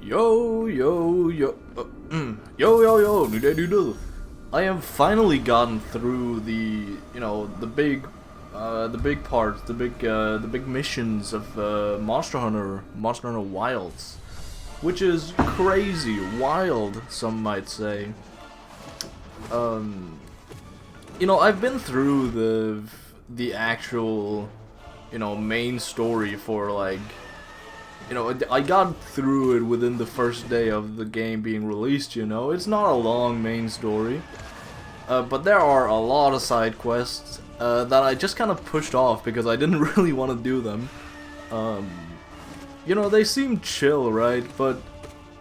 Yo, yo, yo, yo, yo, yo, do. I have finally gotten through the big parts, the big missions of Monster Hunter Wilds, which is crazy, wild, some might say. I've been through the actual, main story for like. I got through it within the first day of the game being released, It's not a long main story. But there are a lot of side quests that I just kind of pushed off because I didn't really want to do them. They seem chill, right? But,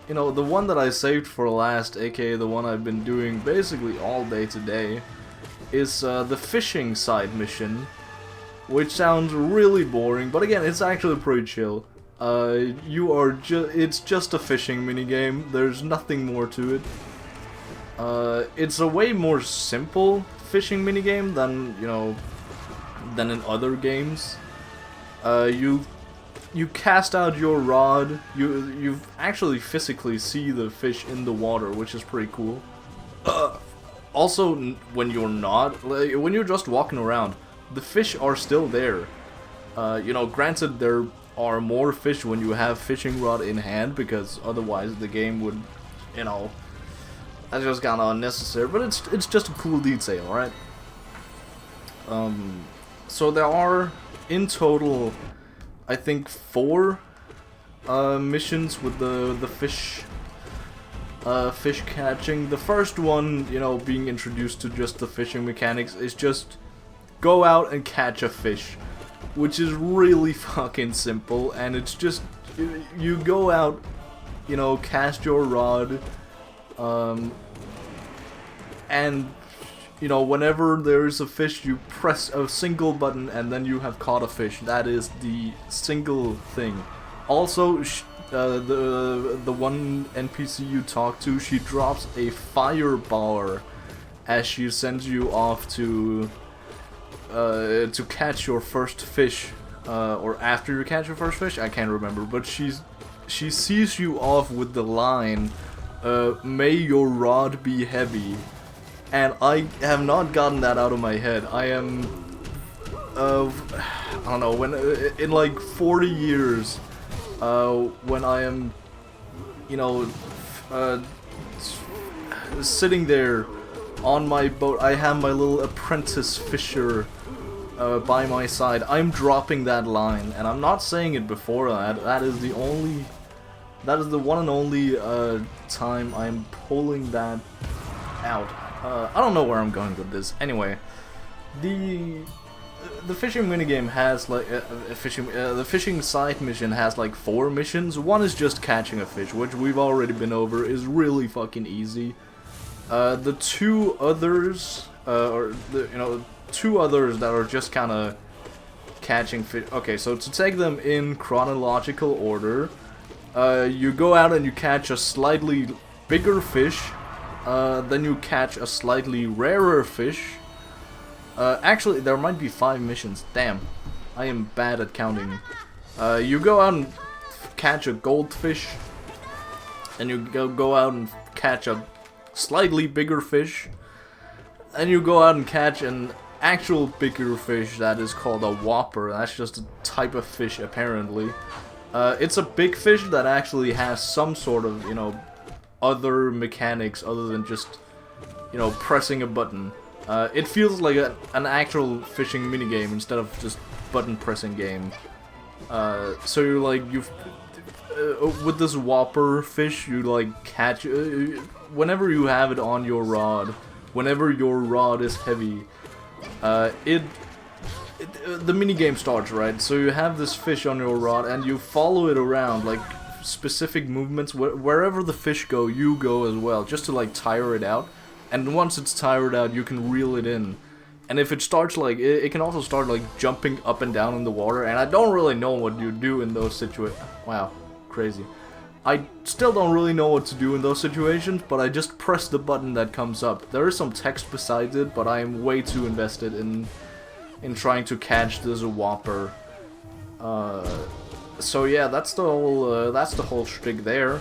the one that I saved for last, aka the one I've been doing basically all day today, is the fishing side mission. Which sounds really boring, but again, it's actually pretty chill. It's just a fishing minigame, there's nothing more to it. It's a way more simple fishing minigame than in other games. You cast out your rod, you actually physically see the fish in the water, which is pretty cool. Also, when you're not, when you're just walking around, the fish are still there. Granted, there are more fish when you have fishing rod in hand, because otherwise the game would, that's just kind of unnecessary, but it's just a cool detail, right? So there are, in total, I think 4 missions with the fish catching. The first one, being introduced to just the fishing mechanics, is just go out and catch a fish. Which is really fucking simple, and it's just, you go out, cast your rod, and, whenever there's a fish, you press a single button, and then you have caught a fish. That is the single thing. Also, the one NPC you talk to, she drops a fire bar as she sends you off to catch your first fish, or after you catch your first fish, I can't remember, but she sees you off with the line, may your rod be heavy, and I have not gotten that out of my head. I am, I don't know, in like 40 years, when I am, sitting there on my boat, I have my little apprentice fisher by my side, I'm dropping that line, and I'm not saying it before that. That is the one and only time I'm pulling that out. I don't know where I'm going with this. Anyway, the fishing minigame has like the fishing side mission has like 4 missions. One is just catching a fish, which we've already been over, is really fucking easy. The 2 others, two others that are just kind of catching fish. Okay, so to take them in chronological order, you go out and you catch a slightly bigger fish, then you catch a slightly rarer fish. Actually, there might be 5 missions. Damn, I am bad at counting. You go out and catch a goldfish, and you go out and catch a slightly bigger fish, and you go out and catch an actual bigger fish that is called a whopper. That's just a type of fish, apparently. It's a big fish that actually has some sort of, other mechanics other than just, pressing a button. It feels like an actual fishing minigame instead of just button pressing game. So you're like, with this whopper fish, you like catch, whenever you have it on your rod, whenever your rod is heavy, the minigame starts, right? So you have this fish on your rod and you follow it around, like specific movements, wherever the fish go, you go as well, just to like tire it out. And once it's tired out, you can reel it in. And if it starts like, it can also start like jumping up and down in the water, and I don't really know what you do in those situations. Wow, crazy. I still don't really know what to do in those situations, but I just press the button that comes up. There is some text beside it, but I am way too invested in trying to catch this whopper. So yeah, that's the whole shtick there.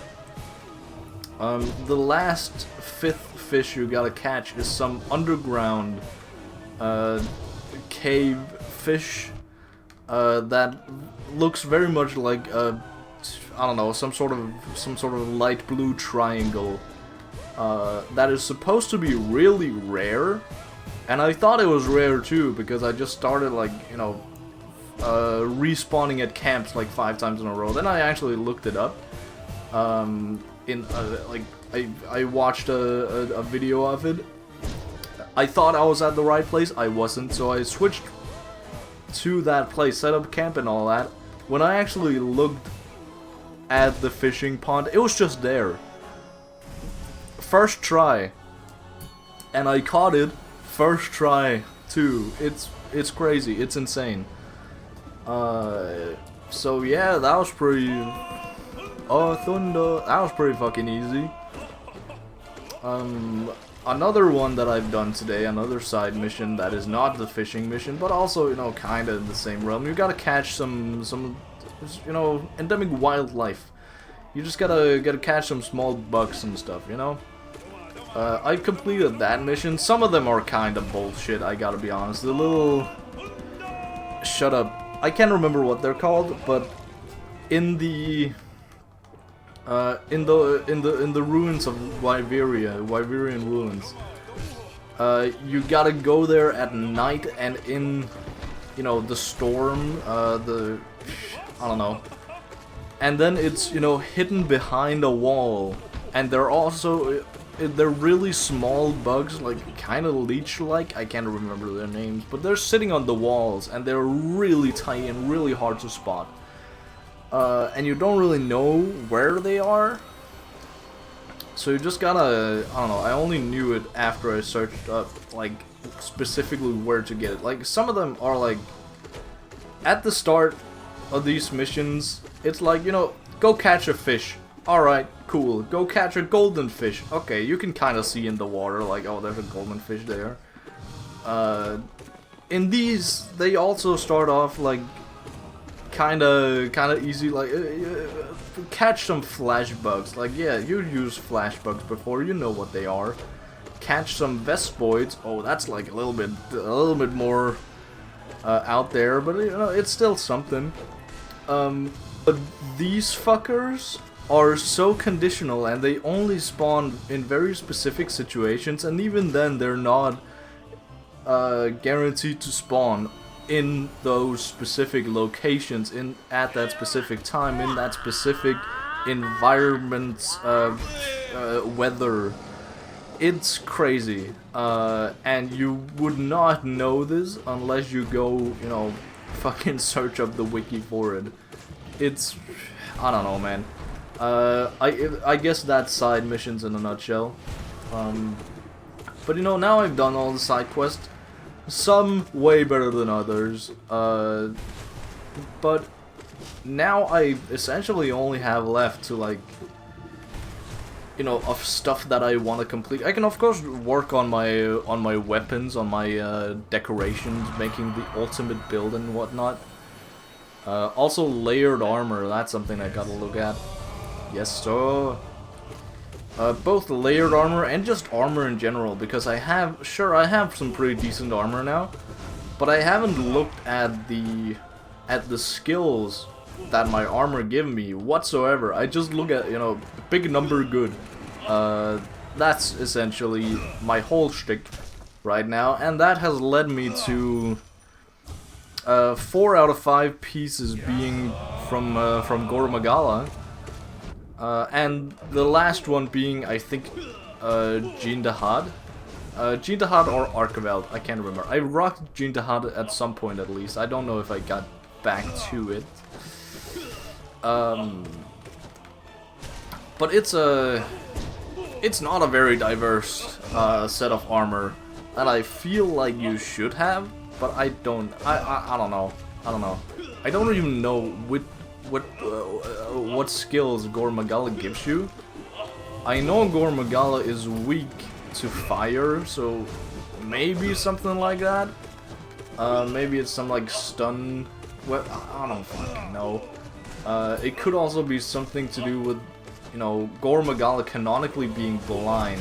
The last 5th fish you gotta catch is some underground cave fish that looks very much like I don't know, some sort of light blue triangle that is supposed to be really rare, and I thought it was rare too because I just started, like, you know, respawning at camps like 5 times in a row. Then I actually looked it up. Like I watched a video of it. I thought I was at the right place. I wasn't, so I switched to that place, set up camp and all that. When I actually looked at the fishing pond, it was just there. First try, and I caught it. First try too. It's crazy. It's insane. So yeah, that was pretty. Oh, thunder! That was pretty fucking easy. Another one that I've done today, another side mission that is not the fishing mission, but also, you know, kinda in the same realm. You gotta catch some, you know, endemic wildlife. You just gotta catch some small bugs and stuff, you know. I completed that mission. Some of them are kinda bullshit, I gotta be honest. The little... Shut up. I can't remember what they're called, but in the ruins of Wyverian ruins, you gotta go there at night, and in, you know, the storm, I don't know, and then it's, you know, hidden behind a wall, and they're really small bugs, like kind of leech-like. I can't remember their names, but they're sitting on the walls, and they're really tiny and really hard to spot. And you don't really know where they are, so you just gotta, I don't know, I only knew it after I searched up, like, specifically where to get it. Like, some of them are, like, at the start of these missions, it's like, you know, go catch a fish. Alright, cool. Go catch a golden fish. Okay, you can kind of see in the water, like, oh, there's a golden fish there. In these, they also start off, like, kinda easy, like, catch some flash bugs. Like, yeah, you used flash bugs before, you know what they are. Catch some vespoids. Oh, that's like a little bit more out there, but, you know, it's still something. But these fuckers are so conditional, and they only spawn in very specific situations, and even then they're not guaranteed to spawn in those specific locations, at that specific time, in that specific environment, weather. It's crazy, and you would not know this unless you go, you know, fucking search up the wiki for it. It's, I don't know, man. I guess that's side missions in a nutshell. But, you know, now I've done all the side quests. Some way better than others, but now I essentially only have left to, like, you know, of stuff that I want to complete. I can of course work on my weapons, on my decorations, making the ultimate build and whatnot. Also layered armor, that's something I gotta look at. Yes, sir. Both layered armor and just armor in general, because I have some pretty decent armor now, but I haven't looked at the skills that my armor give me whatsoever. I just look at, you know, big number good. That's essentially my whole shtick right now, and that has led me to 4 out of 5 pieces being from Gore Magala. And the last one being, I think, Jean Dahad. Jean Dahad or Archiveld, I can't remember. I rocked Jean Dahad at some point at least. I don't know if I got back to it. But it's not a very diverse set of armor that I feel like you should have, but I don't know. I don't even know what skills Gore Magala gives you. I know Gore Magala is weak to fire, so maybe something like that. Maybe it's some like stun. Well, I don't fucking know. It could also be something to do with, you know, Gore Magala canonically being blind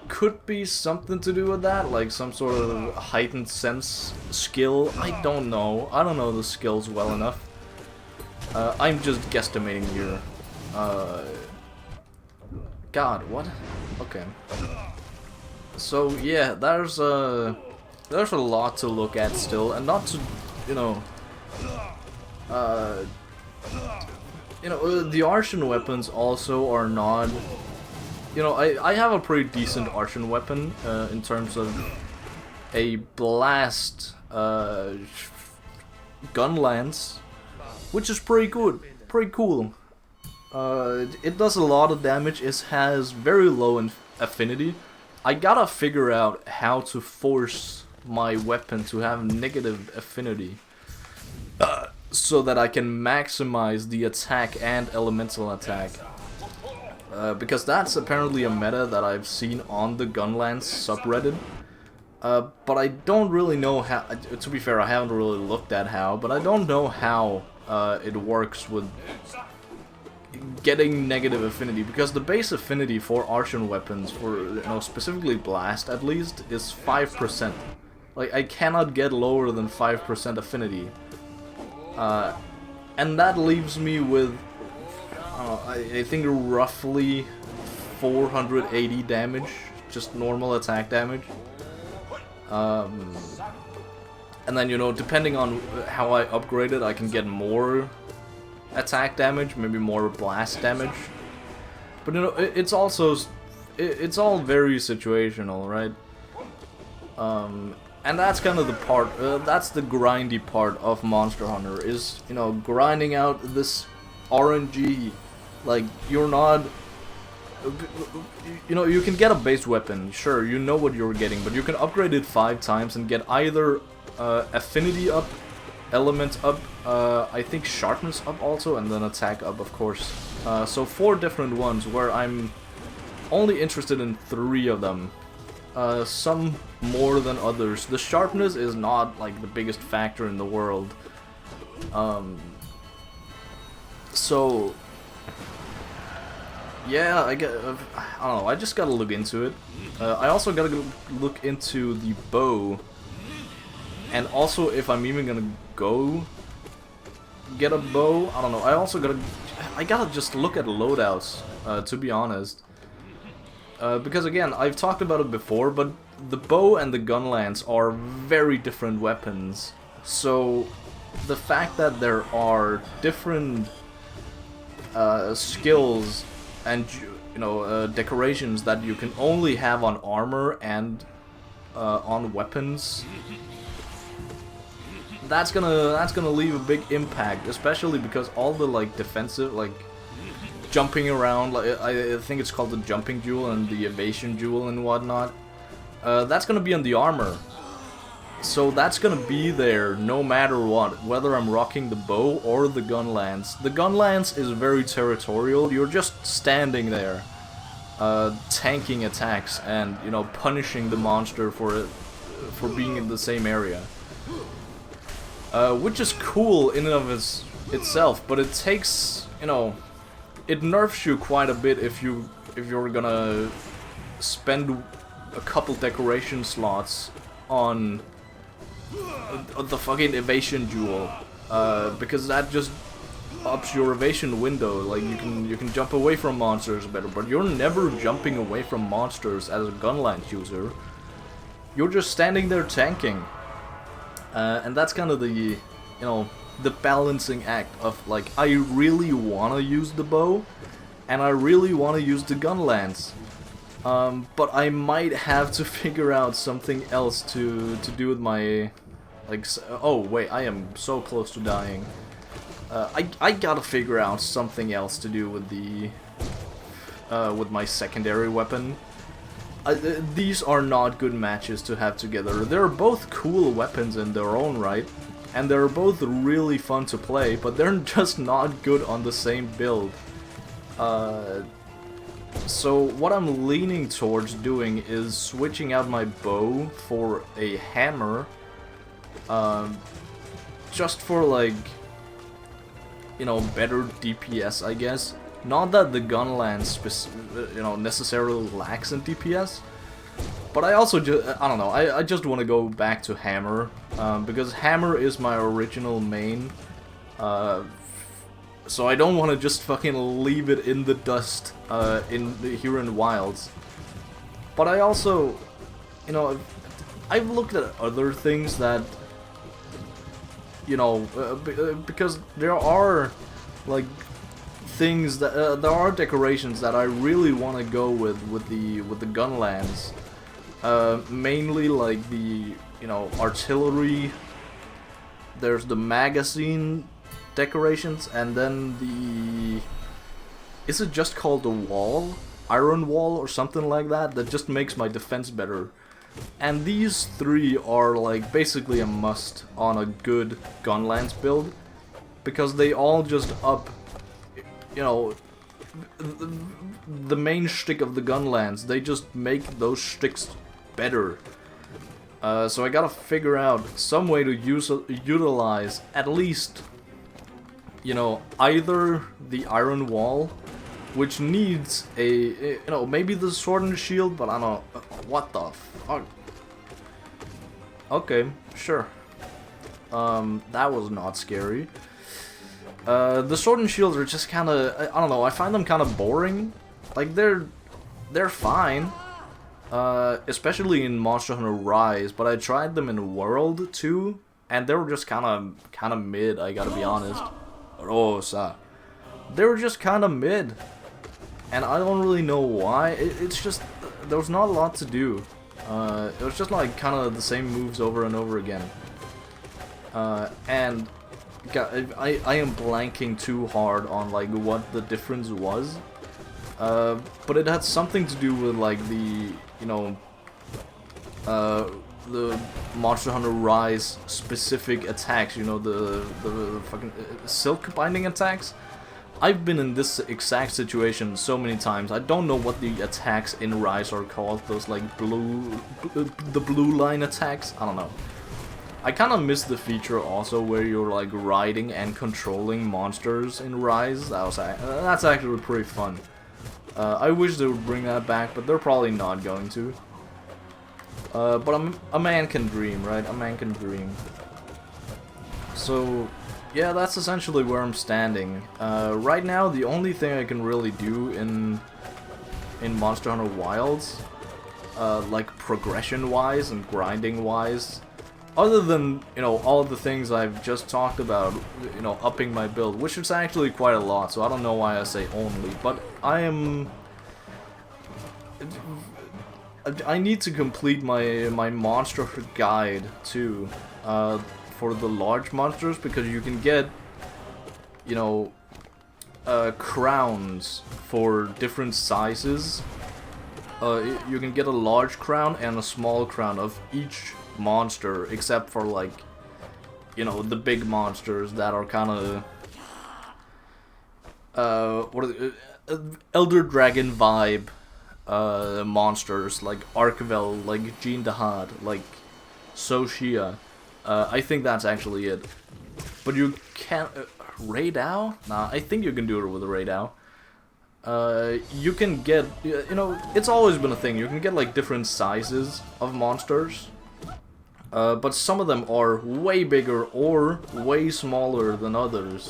could be something to do with that, like some sort of heightened sense skill. I don't know. I don't know the skills well enough. I'm just guesstimating here. God, what? Okay. So yeah, there's a lot to look at still, and not to, you know, the Artian weapons also are not. You know, I have a pretty decent Artian weapon in terms of a blast gun lance, which is pretty good, pretty cool. It does a lot of damage. It has very low affinity. I gotta figure out how to force my weapon to have negative affinity so that I can maximize the attack and elemental attack. Because that's apparently a meta that I've seen on the Gunlance subreddit. But I don't really know how, to be fair, I haven't really looked at how, but I don't know how it works with getting negative affinity, because the base affinity for Artian weapons, for, you know, specifically Blast at least, is 5%. Like, I cannot get lower than 5% affinity. And that leaves me with, I think roughly 480 damage, just normal attack damage. And then, you know, depending on how I upgrade it, I can get more attack damage, maybe more blast damage. But, you know, it's also, it's all very situational, right? And that's kind of the part, that's the grindy part of Monster Hunter, is, you know, grinding out this RNG. Like, you're not, you know, you can get a base weapon, sure, you know what you're getting, but you can upgrade it 5 times and get either affinity up, element up, I think sharpness up also, and then attack up, of course. So 4 different ones, where I'm only interested in 3 of them. Some more than others. The sharpness is not, like, the biggest factor in the world. So yeah, I don't know, I just gotta look into it. I also gotta look into the bow, and also if I'm even gonna go get a bow, I don't know. I gotta just look at loadouts, to be honest. Because again, I've talked about it before, but the bow and the gun lance are very different weapons. So the fact that there are different skills and, you know, decorations that you can only have on armor and on weapons, that's gonna leave a big impact, especially because all the, like, defensive, like, jumping around, like, I think it's called the jumping jewel and the evasion jewel and whatnot, that's gonna be on the armor. So that's gonna be there no matter what, whether I'm rocking the bow or the gun lance. The gun lance is very territorial. You're just standing there, tanking attacks and, you know, punishing the monster for being in the same area. Which is cool in and of itself, but it takes, you know, it nerfs you quite a bit if you're gonna spend a couple decoration slots on the fucking evasion jewel, because that just ups your evasion window. Like, you can jump away from monsters better, but you're never jumping away from monsters as a gun lance user. You're just standing there tanking, and that's kind of the, you know, the balancing act of, like, I really want to use the bow and I really want to use the gun lance, but I might have to figure out something else to do with my, like, oh wait, I am so close to dying. I gotta figure out something else to do with the with my secondary weapon. These are not good matches to have together. They're both cool weapons in their own right, and they're both really fun to play, but they're just not good on the same build. So what I'm leaning towards doing is switching out my bow for a hammer, just for, like, you know, better DPS, I guess. Not that the Gunland, you know, necessarily lacks in DPS, but I also I don't know, I just want to go back to Hammer, because Hammer is my original main, so I don't want to just fucking leave it in the dust, here in Wilds. But I also, you know, I've looked at other things that, you know, because there are, like, things that there are decorations that I really want to go with the Gunlands. Mainly like the, you know, artillery. There's the magazine decorations, and then the, is it just called the wall? Iron wall or something like that, that just makes my defense better. And these three are like basically a must on a good Gunlands build, because they all just up, you know, the main shtick of the Gunlands. They just make those shticks better. So I gotta figure out some way to utilize at least, you know, either the iron wall, which needs a, you know, maybe the sword and shield, but I don't know. What the fuck? Okay, sure. That was not scary. The sword and shield are just kind of, I don't know, I find them kind of boring. Like, they're fine. Especially in Monster Hunter Rise, but I tried them in World too, and they were just kind of mid, I gotta be honest. Rosa. They were just kind of mid. And I don't really know why. It's just, there was not a lot to do. It was just like kind of the same moves over and over again. And I am blanking too hard on like what the difference was. But it had something to do with like the, you know, the Monster Hunter Rise specific attacks, you know, the fucking silk binding attacks. I've been in this exact situation so many times. I don't know what the attacks in Rise are called. Those like the blue line attacks. I don't know. I kind of miss the feature also where you're like riding and controlling monsters in Rise. That's actually pretty fun. I wish they would bring that back, but they're probably not going to. But a man can dream, right? A man can dream. So, yeah, that's essentially where I'm standing. Right now, the only thing I can really do in Monster Hunter Wilds, like progression-wise and grinding-wise, other than, you know, all the things I've just talked about, you know, upping my build, which is actually quite a lot, so I don't know why I say only, but I need to complete my monster guide too, for the large monsters, because you can get, you know, crowns for different sizes. You can get a large crown and a small crown of each monster, except for like, you know, the big monsters that are kind of what are they? Elder Dragon vibe monsters, like Archvel, like Jean Dahad, like Soshia. I think that's actually it. But you can't Raidao? Nah, I think you can do it with a Raidao. You can get, you know, it's always been a thing. You can get like different sizes of monsters. But some of them are way bigger or way smaller than others.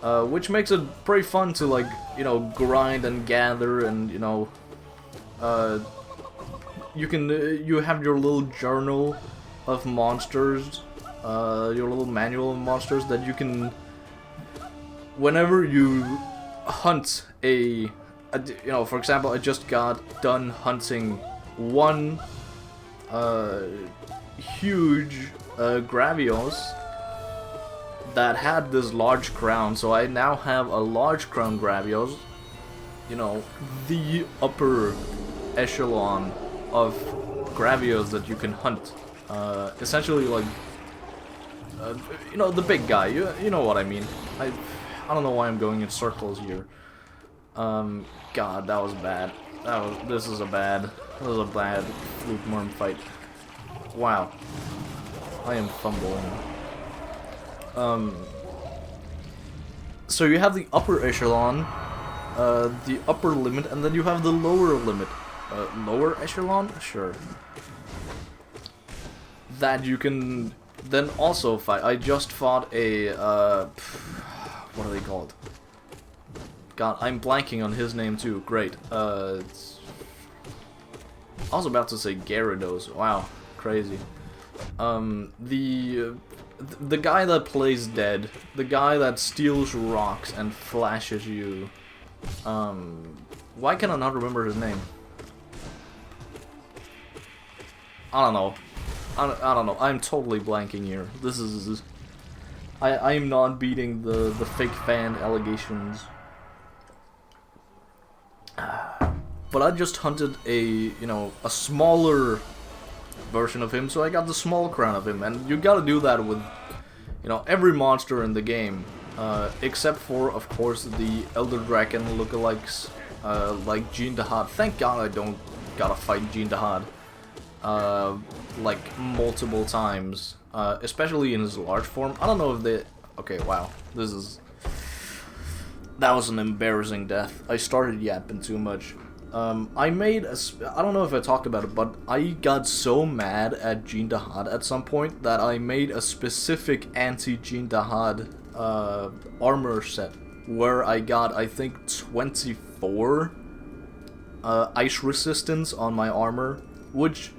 Which makes it pretty fun to, like, you know, grind and gather, and, you know, you have your little journal of monsters, your little manual of monsters that you can, whenever you hunt you know, for example, I just got done hunting one huge Gravios that had this large crown, so I now have a large crown Gravios, you know, the upper echelon of Gravios that you can hunt. Essentially, like, you know, the big guy, you know what I mean. I don't know why I'm going in circles here. God, that was bad. This is a bad Fluke Worm fight. Wow. I am fumbling. So you have the upper echelon, the upper limit, and then you have the lower limit. Lower echelon? Sure. That you can then also fight. I just fought a, what are they called? God, I'm blanking on his name too. Great. I was about to say Gyarados. Wow, crazy. The guy that plays dead, the guy that steals rocks and flashes you. Why can I not remember his name? I don't know. I don't know. I'm totally blanking here. This is. I am not beating the fake fan allegations. But I just hunted a smaller version of him, so I got the small crown of him, and you gotta do that with every monster in the game, except for of course the Elder Dragon lookalikes, like Jean Dahad. Thank God I don't gotta fight Jean Dahad like multiple times, especially in his large form. I don't know if they. Okay, wow, that was an embarrassing death. I started yapping too much. I don't know if I talked about it, but I got so mad at Jean Dahad at some point that I made a specific anti-Jean Dahad armor set where I got, I think, 24 ice resistance on my armor, which,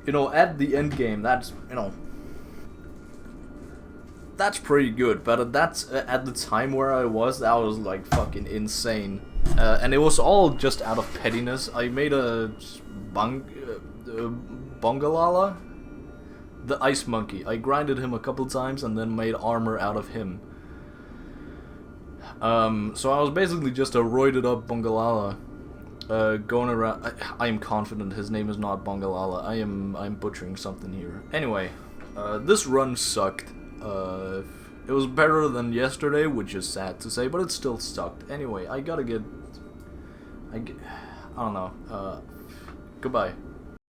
at the end game, that's pretty good, but that's at the time where I was, that was like fucking insane. And it was all just out of pettiness. I made a Bongalala, the ice monkey. I grinded him a couple times and then made armor out of him. So I was basically just a roided up Bongalala, going around. I am confident his name is not Bongalala. I'm butchering something here. Anyway, this run sucked. It was better than yesterday, which is sad to say, but it still sucked. Anyway, I don't know. Goodbye.